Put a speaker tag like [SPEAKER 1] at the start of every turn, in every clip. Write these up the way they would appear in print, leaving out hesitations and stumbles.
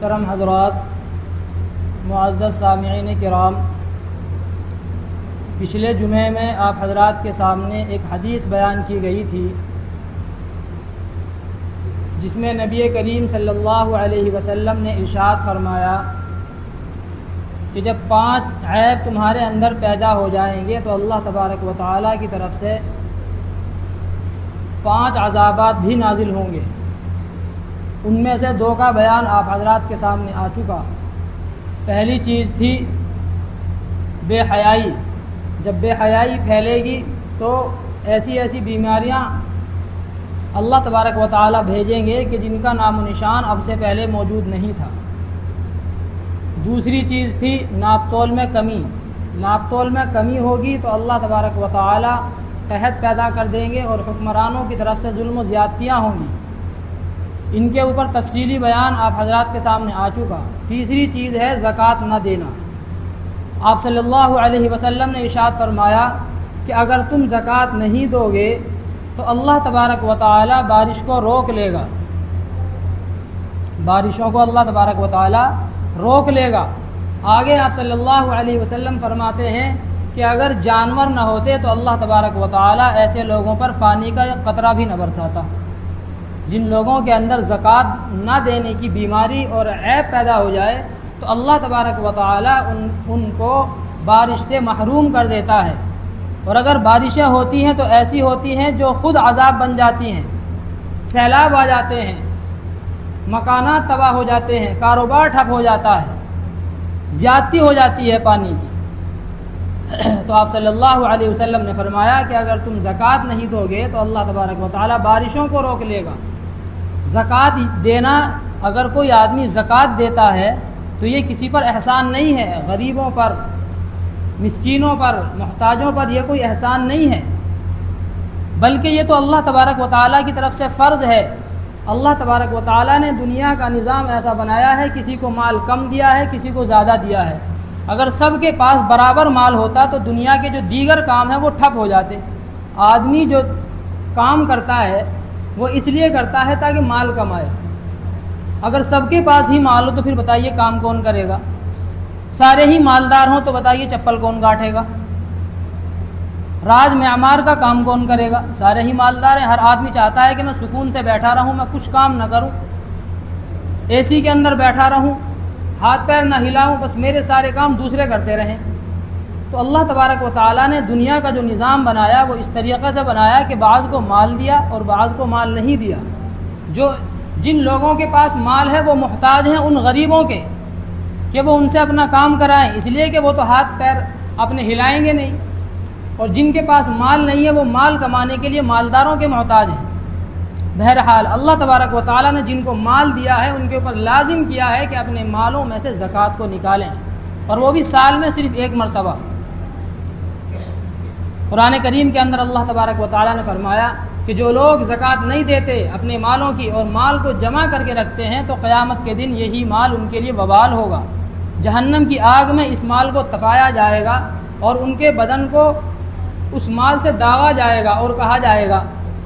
[SPEAKER 1] محترم حضرات، معزز سامعین کرام، پچھلے جمعے میں آپ حضرات کے سامنے ایک حدیث بیان کی گئی تھی جس میں نبی کریم صلی اللہ علیہ وسلم نے ارشاد فرمایا کہ جب 5 عیب تمہارے اندر پیدا ہو جائیں گے تو اللہ تبارک و تعالیٰ کی طرف سے 5 عذابات بھی نازل ہوں گے۔ ان میں سے 2 کا بیان آپ حضرات کے سامنے آ چکا۔ پہلی چیز تھی بے حیائی۔ جب بے حیائی پھیلے گی تو ایسی بیماریاں اللہ تبارک و تعالیٰ بھیجیں گے کہ جن کا نام و نشان اب سے پہلے موجود نہیں تھا۔ دوسری چیز تھی ناپ تول میں کمی۔ ناپ تول میں کمی ہوگی تو اللہ تبارک و تعالیٰ قحط پیدا کر دیں گے اور حکمرانوں کی طرف سے ظلم و زیادتیاں ہوں گی۔ ان کے اوپر تفصیلی بیان آپ حضرات کے سامنے آ چکا۔ تیسری چیز ہے زکوٰۃ نہ دینا۔ آپ صلی اللہ علیہ وسلم نے ارشاد فرمایا کہ اگر تم زکوٰۃ نہیں دو گے تو اللہ تبارک و تعالیٰ بارش کو روک لے گا۔ بارشوں کو اللہ تبارک و تعالیٰ روک لے گا۔ آگے آپ صلی اللہ علیہ وسلم فرماتے ہیں کہ اگر جانور نہ ہوتے تو اللہ تبارک و تعالیٰ ایسے لوگوں پر پانی کا ایک قطرہ بھی نہ برساتا۔ جن لوگوں کے اندر زکوٰۃ نہ دینے کی بیماری اور عیب پیدا ہو جائے تو اللہ تبارک و تعالیٰ ان کو بارش سے محروم کر دیتا ہے، اور اگر بارشیں ہوتی ہیں تو ایسی ہوتی ہیں جو خود عذاب بن جاتی ہیں۔ سیلاب آ جاتے ہیں، مکانات تباہ ہو جاتے ہیں، کاروبار ٹھپ ہو جاتا ہے، زیادتی ہو جاتی ہے پانی کی۔ تو آپ صلی اللہ علیہ وسلم نے فرمایا کہ اگر تم زکوٰۃ نہیں دو گے تو اللہ تبارک و تعالیٰ بارشوں کو روک لے گا۔ زکوٰۃ دینا، اگر کوئی آدمی زکوٰۃ دیتا ہے تو یہ کسی پر احسان نہیں ہے، غریبوں پر، مسکینوں پر، محتاجوں پر یہ کوئی احسان نہیں ہے، بلکہ یہ تو اللہ تبارک و تعالیٰ کی طرف سے فرض ہے۔ اللہ تبارک و تعالیٰ نے دنیا کا نظام ایسا بنایا ہے، کسی کو مال کم دیا ہے، کسی کو زیادہ دیا ہے۔ اگر سب کے پاس برابر مال ہوتا تو دنیا کے جو دیگر کام ہیں وہ ٹھپ ہو جاتے۔ آدمی جو کام کرتا ہے وہ اس لیے کرتا ہے تاکہ مال کمائے۔ اگر سب کے پاس ہی مال ہو تو پھر بتائیے کام کون کرے گا؟ سارے ہی مالدار ہوں تو بتائیے چپل کون کاٹے گا؟ راج معمار کا کام کون کرے گا؟ سارے ہی مالدار ہیں۔ ہر آدمی چاہتا ہے کہ میں سکون سے بیٹھا رہوں، میں کچھ کام نہ کروں، اے سی کے اندر بیٹھا رہوں، ہاتھ پیر نہ ہلاؤں، بس میرے سارے کام دوسرے کرتے رہیں۔ تو اللہ تبارک و تعالیٰ نے دنیا کا جو نظام بنایا وہ اس طریقے سے بنایا کہ بعض کو مال دیا اور بعض کو مال نہیں دیا۔ جن لوگوں کے پاس مال ہے وہ محتاج ہیں ان غریبوں کے کہ وہ ان سے اپنا کام کرائیں، اس لیے کہ وہ تو ہاتھ پیر اپنے ہلائیں گے نہیں، اور جن کے پاس مال نہیں ہے وہ مال کمانے کے لیے مالداروں کے محتاج ہیں۔ بہرحال اللہ تبارک و تعالیٰ نے جن کو مال دیا ہے ان کے اوپر لازم کیا ہے کہ اپنے مالوں میں سے زکوٰۃ کو نکالیں، اور وہ بھی سال میں صرف 1 مرتبہ۔ قرآن کریم کے اندر اللہ تبارک و تعالیٰ نے فرمایا کہ جو لوگ زکوٰۃ نہیں دیتے اپنے مالوں کی اور مال کو جمع کر کے رکھتے ہیں تو قیامت کے دن یہی مال ان کے لیے وبال ہوگا۔ جہنم کی آگ میں اس مال کو تپایا جائے گا اور ان کے بدن کو اس مال سے داغا جائے گا اور کہا جائے گا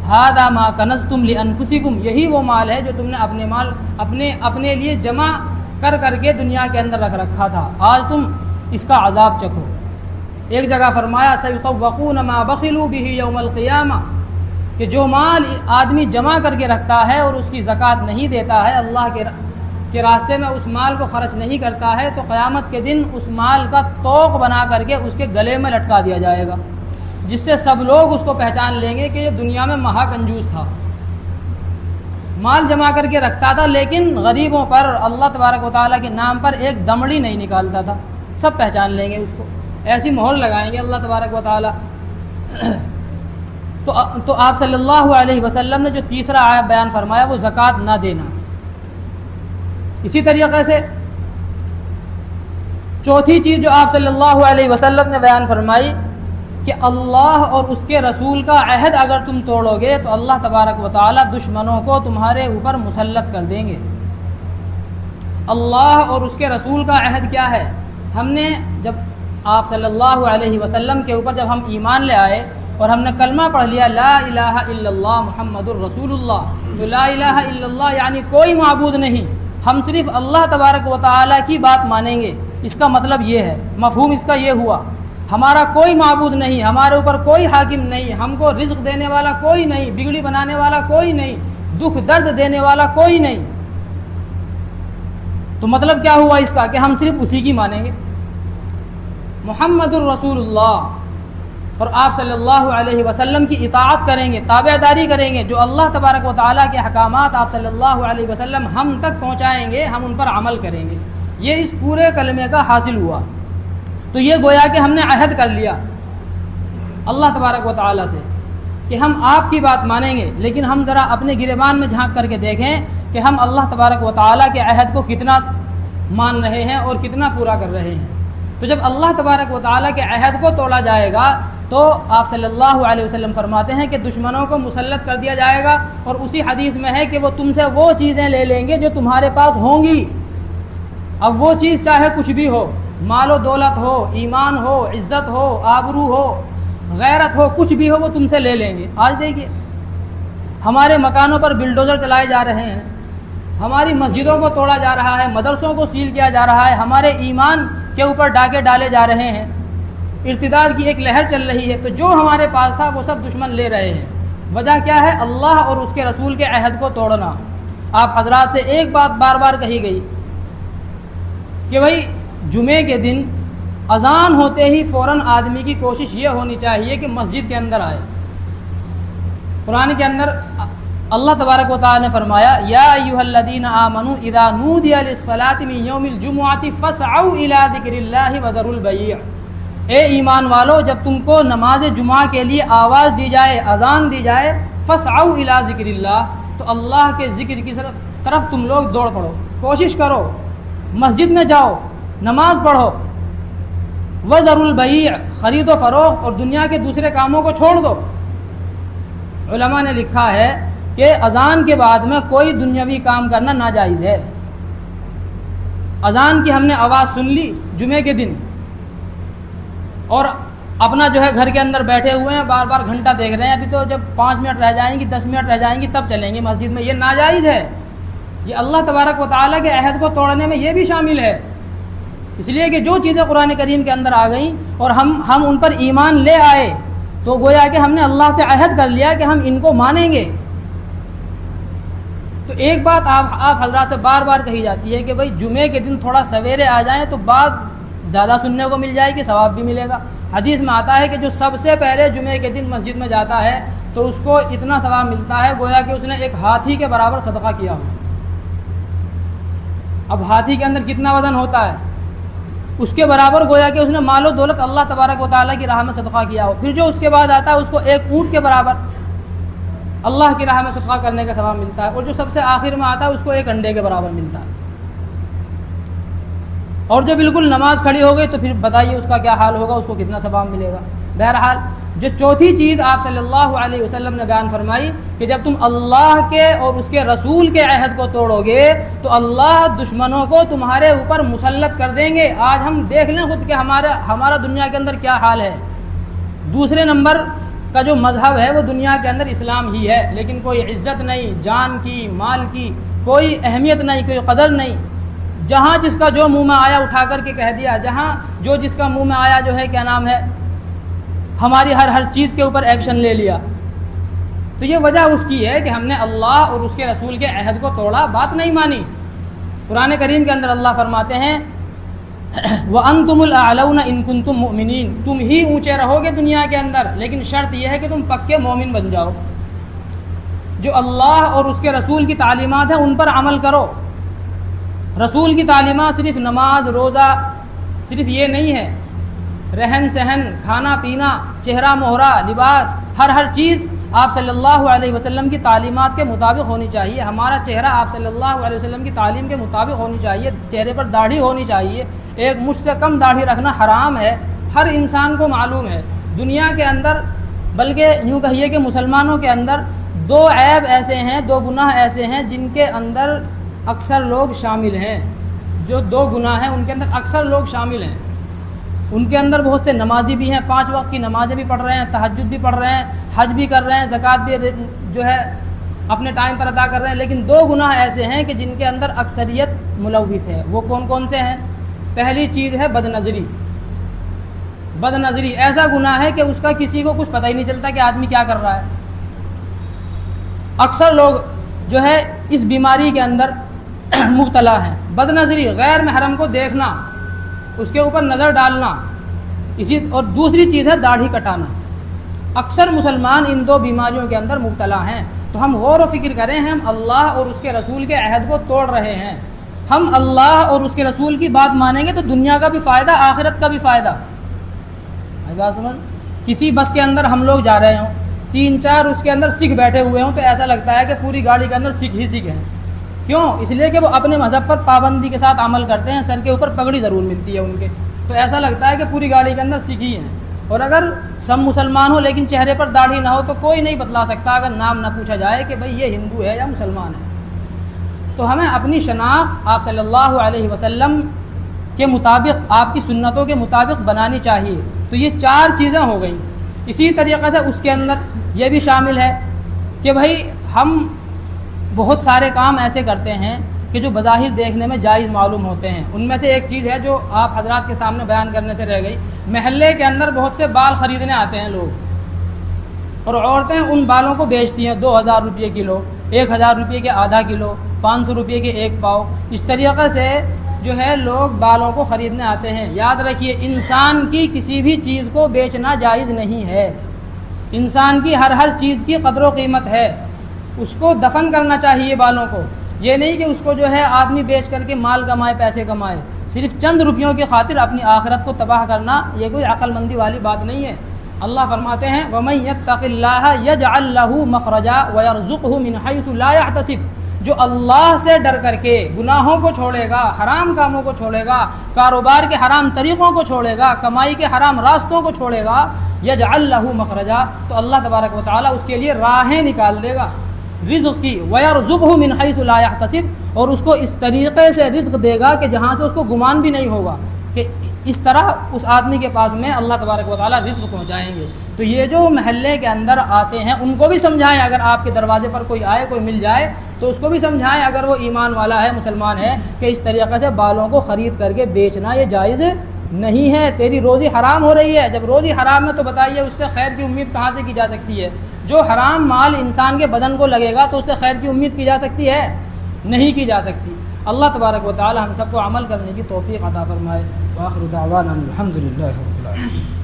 [SPEAKER 1] ھذا ما کنزتم لانفسکم، یہی وہ مال ہے جو تم نے اپنے لیے جمع کر کے دنیا کے اندر رکھ رکھا تھا، آج تم اس کا عذاب چکھو۔ ایک جگہ فرمایا سیطوقون ما بخلوا به یوم القیامہ، کہ جو مال آدمی جمع کر کے رکھتا ہے اور اس کی زکوٰۃ نہیں دیتا ہے، اللہ کے راستے میں اس مال کو خرچ نہیں کرتا ہے، تو قیامت کے دن اس مال کا طوق بنا کر کے اس کے گلے میں لٹکا دیا جائے گا، جس سے سب لوگ اس کو پہچان لیں گے کہ یہ دنیا میں مہا کنجوس تھا، مال جمع کر کے رکھتا تھا لیکن غریبوں پر اللہ تبارک و تعالیٰ کے نام پر ایک دمڑی نہیں نکالتا تھا۔ سب پہچان لیں گے اس کو، ایسی مہر لگائیں گے اللہ تبارک و تعالیٰ۔ تو آپ صلی اللہ علیہ وسلم نے جو تیسرا آیت بیان فرمایا وہ زکوٰۃ نہ دینا۔ اسی طریقے سے چوتھی چیز جو آپ صلی اللہ علیہ وسلم نے بیان فرمائی کہ اللہ اور اس کے رسول کا عہد اگر تم توڑو گے تو اللہ تبارک و تعالیٰ دشمنوں کو تمہارے اوپر مسلط کر دیں گے۔ اللہ اور اس کے رسول کا عہد کیا ہے؟ ہم نے جب آپ صلی اللہ علیہ وسلم کے اوپر جب ہم ایمان لے آئے اور ہم نے کلمہ پڑھ لیا لا الہ الا اللہ محمد الرسول اللہ، تو لا الہ الا اللہ یعنی کوئی معبود نہیں ہم صرف اللہ تبارک و تعالیٰ کی بات مانیں گے، اس کا مطلب یہ ہے، مفہوم اس کا یہ ہوا، ہمارا کوئی معبود نہیں، ہمارے اوپر کوئی حاکم نہیں، ہم کو رزق دینے والا کوئی نہیں، بگڑی بنانے والا کوئی نہیں، دکھ درد دینے والا کوئی نہیں۔ تو مطلب کیا ہوا اس کا کہ ہم صرف اسی کی مانیں گے، محمد الرسول اللہ، اور آپ صلی اللہ علیہ وسلم کی اطاعت کریں گے، تابعداری کریں گے، جو اللہ تبارک و تعالیٰ کے احکامات آپ صلی اللہ علیہ وسلم ہم تک پہنچائیں گے، ہم ان پر عمل کریں گے۔ یہ اس پورے کلمے کا حاصل ہوا۔ تو یہ گویا کہ ہم نے عہد کر لیا اللہ تبارک و تعالیٰ سے کہ ہم آپ کی بات مانیں گے، لیکن ہم ذرا اپنے گریبان میں جھانک کر کے دیکھیں کہ ہم اللہ تبارک و تعالیٰ کے عہد کو کتنا مان رہے ہیں اور کتنا پورا کر رہے ہیں۔ تو جب اللہ تبارک و تعالیٰ کے عہد کو توڑا جائے گا تو آپ صلی اللہ علیہ وسلم فرماتے ہیں کہ دشمنوں کو مسلط کر دیا جائے گا، اور اسی حدیث میں ہے کہ وہ تم سے وہ چیزیں لے لیں گے جو تمہارے پاس ہوں گی۔ اب وہ چیز چاہے کچھ بھی ہو، مال و دولت ہو، ایمان ہو، عزت ہو، آبرو ہو، غیرت ہو، کچھ بھی ہو، وہ تم سے لے لیں گے۔ آج دیکھیے ہمارے مکانوں پر بلڈوزر چلائے جا رہے ہیں، ہماری مسجدوں کو توڑا جا رہا ہے، مدرسوں کو سیل کیا جا رہا ہے، ہمارے ایمان کے اوپر ڈاکے ڈالے جا رہے ہیں، ارتداد کی ایک لہر چل رہی ہے۔ تو جو ہمارے پاس تھا وہ سب دشمن لے رہے ہیں۔ وجہ کیا ہے؟ اللہ اور اس کے رسول کے عہد کو توڑنا۔ آپ حضرات سے ایک بات بار بار کہی گئی کہ بھائی جمعے کے دن اذان ہوتے ہی فوراً آدمی کی کوشش یہ ہونی چاہیے کہ مسجد کے اندر آئے۔ قرآن کے اندر اللہ تبارک و تعالی نے فرمایا یا ایھا الذین آمنوا اذا نودی للصلاۃ من یوم الجمعۃ فاسعوا الی ذکر اللہ وذروا البیع۔ اے ایمان والو، جب تم کو نماز جمعہ کے لیے آواز دی جائے، اذان دی جائے، فاسعوا الی ذکر اللہ، تو اللہ کے ذکر کی طرف تم لوگ دوڑ پڑو، کوشش کرو، مسجد میں جاؤ، نماز پڑھو۔ وذروا البیع، خرید و فروخت اور دنیا کے دوسرے کاموں کو چھوڑ دو۔ علماء نے لکھا ہے کہ اذان کے بعد میں کوئی دنیاوی کام کرنا ناجائز ہے۔ اذان کی ہم نے آواز سن لی جمعے کے دن، اور اپنا جو ہے گھر کے اندر بیٹھے ہوئے ہیں، بار بار گھنٹہ دیکھ رہے ہیں، ابھی تو جب 5 منٹ رہ جائیں گی، 10 منٹ رہ جائیں گی، تب چلیں گے مسجد میں، یہ ناجائز ہے۔ یہ اللہ تبارک و تعالیٰ کے عہد کو توڑنے میں یہ بھی شامل ہے، اس لیے کہ جو چیزیں قرآن کریم کے اندر آ گئیں اور ہم ان پر ایمان لے آئے تو گویا کہ ہم نے اللہ سے عہد کر لیا کہ ہم ان کو مانیں گے۔ تو ایک بات آپ حضرات سے بار بار کہی جاتی ہے کہ بھائی جمعے کے دن تھوڑا سویرے آ جائیں تو بات زیادہ سننے کو مل جائے گی، ثواب بھی ملے گا۔ حدیث میں آتا ہے کہ جو سب سے پہلے جمعے کے دن مسجد میں جاتا ہے تو اس کو اتنا ثواب ملتا ہے گویا کہ اس نے ایک ہاتھی کے برابر صدقہ کیا ہو۔ اب ہاتھی کے اندر کتنا وزن ہوتا ہے، اس کے برابر گویا کہ اس نے مال و دولت اللہ تبارک و تعالیٰ کی راہ میں صدقہ کیا ہو۔ پھر جو اس کے بعد آتا ہے اس کو ایک اونٹ کے برابر اللہ کی راہ میں صدقہ کرنے کا ثواب ملتا ہے، اور جو سب سے آخر میں آتا ہے اس کو ایک انڈے کے برابر ملتا ہے۔ اور جو بالکل نماز کھڑی ہو گئی تو پھر بتائیے اس کا کیا حال ہوگا، اس کو کتنا ثواب ملے گا۔ بہرحال جو چوتھی چیز آپ صلی اللہ علیہ وسلم نے بیان فرمائی کہ جب تم اللہ کے اور اس کے رسول کے عہد کو توڑو گے تو اللہ دشمنوں کو تمہارے اوپر مسلط کر دیں گے۔ آج ہم دیکھ لیں خود کہ ہمارا دنیا کے اندر کیا حال ہے۔ دوسرے نمبر کا جو مذہب ہے وہ دنیا کے اندر اسلام ہی ہے، لیکن کوئی عزت نہیں، جان کی، مال کی کوئی اہمیت نہیں، کوئی قدر نہیں۔ جہاں جس کا جو منہ میں آیا اٹھا کر کے کہہ دیا، جہاں جو جس کا منہ میں آیا جو ہے کیا نام ہے ہماری ہر چیز کے اوپر ایکشن لے لیا۔ تو یہ وجہ اس کی ہے کہ ہم نے اللہ اور اس کے رسول کے عہد کو توڑا، بات نہیں مانی۔ قرآن کریم کے اندر اللہ فرماتے ہیں وَأَنْتُمُ الْأَعْلَوْنَ إِن كُنتُم مُؤْمِنِينَ، تم ہی اونچے رہو گے دنیا کے اندر، لیکن شرط یہ ہے کہ تم پکے مومن بن جاؤ، جو اللہ اور اس کے رسول کی تعلیمات ہیں ان پر عمل کرو۔ رسول کی تعلیمات صرف نماز، روزہ، صرف یہ نہیں ہے، رہن سہن، کھانا پینا، چہرہ مہرہ، لباس، ہر چیز آپ صلی اللہ علیہ وسلم کی تعلیمات کے مطابق ہونی چاہیے۔ ہمارا چہرہ آپ صلی اللہ علیہ وسلم کی تعلیم کے مطابق ہونی چاہیے، چہرے پر داڑھی ہونی چاہیے، ایک مجھ سے کم داڑھی رکھنا حرام ہے، ہر انسان کو معلوم ہے۔ دنیا کے اندر بلکہ یوں کہیے کہ مسلمانوں کے اندر 2 عیب ایسے ہیں، 2 گناہ ایسے ہیں جن کے اندر اکثر لوگ شامل ہیں۔ جو 2 گناہ ہیں ان کے اندر اکثر لوگ شامل ہیں۔ ان کے اندر بہت سے نمازی بھی ہیں، 5 وقت کی نمازیں بھی پڑھ رہے ہیں، تہجد بھی پڑھ رہے ہیں، حج بھی کر رہے ہیں، زکوٰۃ بھی جو ہے اپنے ٹائم پر ادا کر رہے ہیں، لیکن 2 گناہ ایسے ہیں کہ جن کے اندر اکثریت ملوث ہے۔ وہ کون کون سے ہیں؟ پہلی چیز ہے بد نظری۔ بد نظری ایسا گناہ ہے کہ اس کا کسی کو کچھ پتہ ہی نہیں چلتا کہ آدمی کیا کر رہا ہے۔ اکثر لوگ جو ہے اس بیماری کے اندر مبتلا ہیں۔ بد نظری، غیر محرم کو دیکھنا، اس کے اوپر نظر ڈالنا، اور دوسری چیز ہے داڑھی کٹانا۔ اکثر مسلمان ان 2 بیماریوں کے اندر مبتلا ہیں۔ تو ہم غور و فکر کریں، ہم اللہ اور اس کے رسول کے عہد کو توڑ رہے ہیں۔ ہم اللہ اور اس کے رسول کی بات مانیں گے تو دنیا کا بھی فائدہ، آخرت کا بھی فائدہ۔ بات سمجھ، کسی بس کے اندر ہم لوگ جا رہے ہوں، 3-4 اس کے اندر سکھ بیٹھے ہوئے ہوں، تو ایسا لگتا ہے کہ پوری گاڑی کے اندر سکھ ہی سکھ ہیں۔ کیوں؟ اس لیے کہ وہ اپنے مذہب پر پابندی کے ساتھ عمل کرتے ہیں، سر کے اوپر پگڑی ضرور ملتی ہے ان کے، تو ایسا لگتا ہے کہ پوری گاڑی کے اندر سکھ ہی ہیں۔ اور اگر سب مسلمان ہو لیکن چہرے پر داڑھی نہ ہو تو کوئی نہیں بتلا سکتا، اگر نام نہ پوچھا جائے کہ بھئی یہ ہندو ہے یا مسلمان ہے۔ تو ہمیں اپنی شناخت آپ صلی اللہ علیہ وسلم کے مطابق، آپ کی سنتوں کے مطابق بنانی چاہیے۔ تو یہ 4 چیزیں ہو گئیں۔ اسی طریقے سے اس کے اندر یہ بھی شامل ہے کہ بھائی ہم بہت سارے کام ایسے کرتے ہیں کہ جو بظاہر دیکھنے میں جائز معلوم ہوتے ہیں۔ ان میں سے ایک چیز ہے جو آپ حضرات کے سامنے بیان کرنے سے رہ گئی۔ محلے کے اندر بہت سے بال خریدنے آتے ہیں لوگ، اور عورتیں ان بالوں کو بیچتی ہیں 2000 روپے کلو، 1000 روپے کے آدھا کلو، 500 روپے کے 1 پاؤ۔ اس طریقے سے جو ہے لوگ بالوں کو خریدنے آتے ہیں۔ یاد رکھیے، انسان کی کسی بھی چیز کو بیچنا جائز نہیں ہے۔ انسان کی ہر چیز کی قدر و قیمت ہے، اس کو دفن کرنا چاہیے بالوں کو۔ یہ نہیں کہ اس کو جو ہے آدمی بیچ کر کے مال کمائے، پیسے کمائے، صرف چند روپیوں کی خاطر اپنی آخرت کو تباہ کرنا، یہ کوئی عقل مندی والی بات نہیں ہے۔ اللہ فرماتے ہیں وَمَن يَتَّقِ اللَّهَ يَجْعَل لَّهُ مَخْرَجًا وَيَرْزُقْهُ مِنْ حَيْثُ لَا يَحْتَسِبُ۔ جو اللہ سے ڈر کر کے گناہوں کو چھوڑے گا، حرام کاموں کو چھوڑے گا، کاروبار کے حرام طریقوں کو چھوڑے گا، کمائی کے حرام راستوں کو چھوڑے گا، یجعل لہ مخرجا، تو اللہ تبارک و تعالیٰ اس کے لیے راہیں نکال دے گا رزق کی، ویرزقہ من حیث لا یحتسب، اور اس کو اس طریقے سے رزق دے گا کہ جہاں سے اس کو گمان بھی نہیں ہوگا کہ اس طرح اس آدمی کے پاس میں اللہ تبارک و تعالیٰ رزق پہنچائیں گے۔ تو یہ جو محلے کے اندر آتے ہیں ان کو بھی سمجھائیں، اگر آپ کے دروازے پر کوئی آئے، کوئی مل جائے تو اس کو بھی سمجھائیں، اگر وہ ایمان والا ہے، مسلمان ہے، کہ اس طریقے سے بالوں کو خرید کر کے بیچنا یہ جائز نہیں ہے، تیری روزی حرام ہو رہی ہے۔ جب روزی حرام ہے تو بتائیے اس سے خیر کی امید کہاں سے کی جا سکتی ہے؟ جو حرام مال انسان کے بدن کو لگے گا تو اس سے خیر کی امید کی جا سکتی ہے؟ نہیں کی جا سکتی۔ اللہ تبارک و تعالی ہم سب کو عمل کرنے کی توفیق عطا فرمائے۔ وآخر دعوانا الحمدللہ رب العالمین۔